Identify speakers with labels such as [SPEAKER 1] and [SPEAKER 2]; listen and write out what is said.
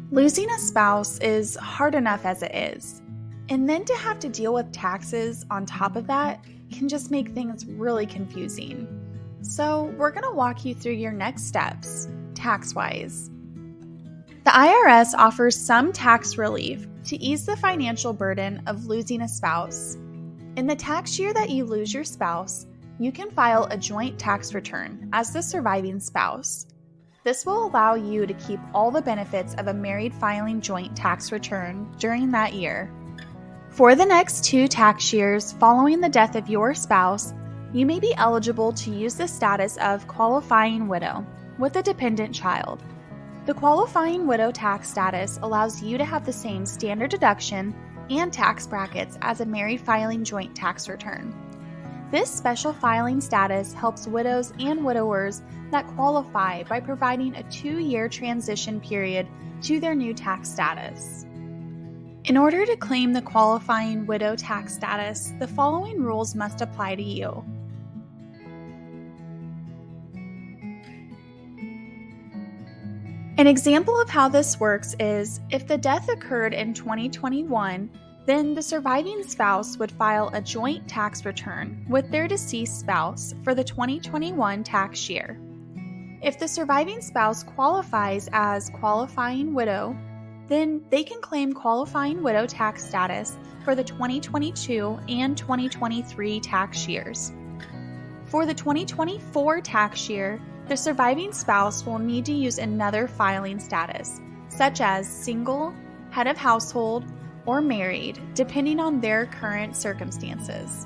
[SPEAKER 1] Losing a spouse is hard enough as it is, and then to have to deal with taxes on top of that can just make things really confusing. So we're going to walk you through your next steps, tax-wise. The IRS offers some tax relief to ease the financial burden of losing a spouse. In the tax year that you lose your spouse, you can file a joint tax return as the surviving spouse. This will allow you to keep all the benefits of a married filing joint tax return during that year. For the next 2 tax years following the death of your spouse, you may be eligible to use the status of qualifying widow with a dependent child. The qualifying widow tax status allows you to have the same standard deduction and tax brackets as a married filing joint tax return. This special filing status helps widows and widowers that qualify by providing a 2-year transition period to their new tax status. In order to claim the qualifying widow tax status, the following rules must apply to you. An example of how this works is if the death occurred in 2021, then the surviving spouse would file a joint tax return with their deceased spouse for the 2021 tax year. If the surviving spouse qualifies as qualifying widow, then they can claim qualifying widow tax status for the 2022 and 2023 tax years. For the 2024 tax year, the surviving spouse will need to use another filing status, such as single, head of household, or married, depending on their current circumstances.